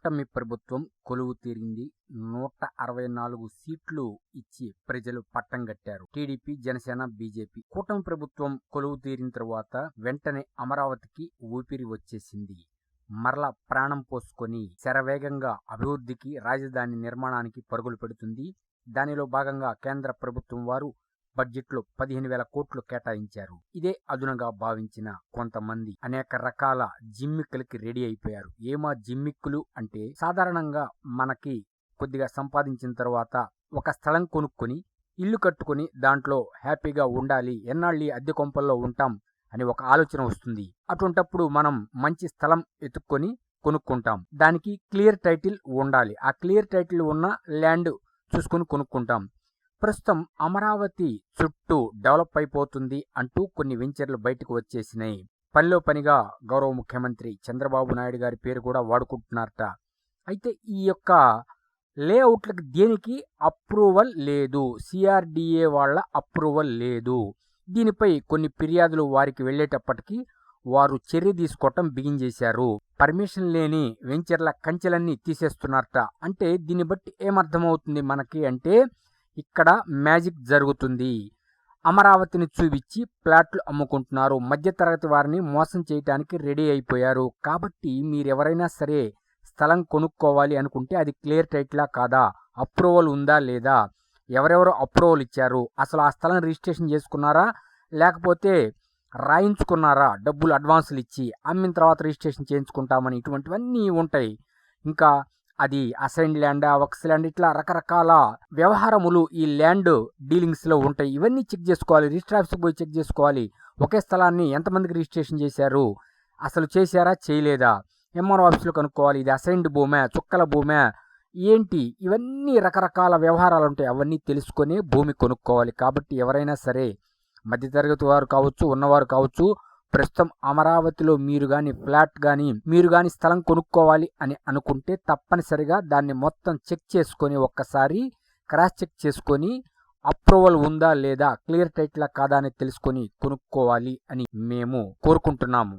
కూటమి ప్రభుత్వం కొలువు తీరింది. 164 సీట్లు ఇచ్చి ప్రజలు పట్టం కట్టారు. టీడీపీ, జనసేన, బీజేపీ కూటమి ప్రభుత్వం కొలువు తీరిన తర్వాత వెంటనే అమరావతికి ఊపిరి వచ్చేసింది. మరల ప్రాణం పోసుకొని శరవేగంగా అభివృద్ధికి, రాజధాని నిర్మాణానికి పరుగులు పెడుతుంది. దానిలో భాగంగా కేంద్ర ప్రభుత్వం వారు బడ్జెట్లో 15,000 కోట్లు కేటాయించారు. ఇదే అదునుగా భావించిన కొంతమంది అనేక రకాల జిమ్మిక్కులకి రెడీ అయిపోయారు. ఏమా జిమ్మిక్కులు అంటే, సాధారణంగా మనకి కొద్దిగా సంపాదించిన తర్వాత ఒక స్థలం కొనుక్కొని ఇల్లు కట్టుకొని దాంట్లో హ్యాపీగా ఉండాలి, ఎన్నాళ్ళు అద్దె కొంపల్లో ఉంటాం అని ఒక ఆలోచన వస్తుంది. అటువంటప్పుడు మనం మంచి స్థలం ఎత్తుక్కొని కొనుక్కుంటాం. దానికి క్లియర్ టైటిల్ ఉండాలి. ఆ క్లియర్ టైటిల్ ఉన్న ల్యాండ్ చూసుకొని కొనుక్కుంటాం. ప్రస్తుతం అమరావతి చుట్టూ డెవలప్ అయిపోతుంది అంటూ కొన్ని వెంచర్లు బయటకు వచ్చేసినాయి. పనిలో పనిగా గౌరవ ముఖ్యమంత్రి చంద్రబాబు నాయుడు గారి పేరు కూడా వాడుకుంటున్నారట. అయితే ఈ యొక్క లేఅవుట్లకు దేనికి అప్రూవల్ లేదు, సిఆర్డిఏ వాళ్ళ అప్రూవల్ లేదు. దీనిపై కొన్ని ఫిర్యాదులు వారికి వెళ్ళేటప్పటికీ వారు చర్య తీసుకోవటం బిగించేశారు. పర్మిషన్ లేని వెంచర్ల కంచెలన్నీ తీసేస్తున్నారట. అంటే దీన్ని బట్టి ఏమర్థమవుతుంది మనకి అంటే, ఇక్కడ మ్యాజిక్ జరుగుతుంది. అమరావతిని చూపించి ప్లాట్లు అమ్ముకుంటున్నారు. మధ్యతరగతి వారిని మోసం చేయడానికి రెడీ అయిపోయారు. కాబట్టి మీరెవరైనా సరే స్థలం కొనుక్కోవాలి అనుకుంటే అది క్లియర్ టైటిలా కాదా, అప్రూవల్ ఉందా లేదా, ఎవరెవరు అప్రూవల్ ఇచ్చారు, అసలు ఆ స్థలం రిజిస్ట్రేషన్ చేసుకున్నారా లేకపోతే రాయించుకున్నారా, డబ్బులు అడ్వాన్సులు ఇచ్చి అమ్మిన తర్వాత రిజిస్ట్రేషన్ చేయించుకుంటామని, ఇటువంటివన్నీ ఉంటాయి. ఇంకా అది అసైన్ ల్యాండ్, వక్స్ ల్యాండ్, ఇట్లా రకరకాల వ్యవహారములు ఈ ల్యాండ్ డీలింగ్స్లో ఉంటాయి. ఇవన్నీ చెక్ చేసుకోవాలి. రిజిస్టర్ ఆఫీస్కి పోయి చెక్ చేసుకోవాలి. ఒకే స్థలాన్ని ఎంతమందికి రిజిస్ట్రేషన్ చేశారు, అసలు చేశారా చేయలేదా, ఎంఆర్ఓ ఆఫీస్లో కనుక్కోవాలి. ఇది అసైన్డ్ భూమే, చుక్కల భూమే ఏంటి, ఇవన్నీ రకరకాల వ్యవహారాలు ఉంటాయి. అవన్నీ తెలుసుకొని భూమి కొనుక్కోవాలి. కాబట్టి ఎవరైనా సరే మధ్యతరగతి వారు కావచ్చు, ఉన్నవారు కావచ్చు, ప్రస్తుతం అమరావతిలో మీరు కానీ ఫ్లాట్ కానీ మీరు కానీ స్థలం కొనుక్కోవాలి అని అనుకుంటే తప్పనిసరిగా దాన్ని మొత్తం చెక్ చేసుకొని ఒక్కసారి క్రాస్ చెక్ చేసుకొని అప్రూవల్ ఉందా లేదా, క్లియర్ టైటిల్ కాదా అని తెలుసుకొని కొనుక్కోవాలి అని మేము కోరుకుంటున్నాము.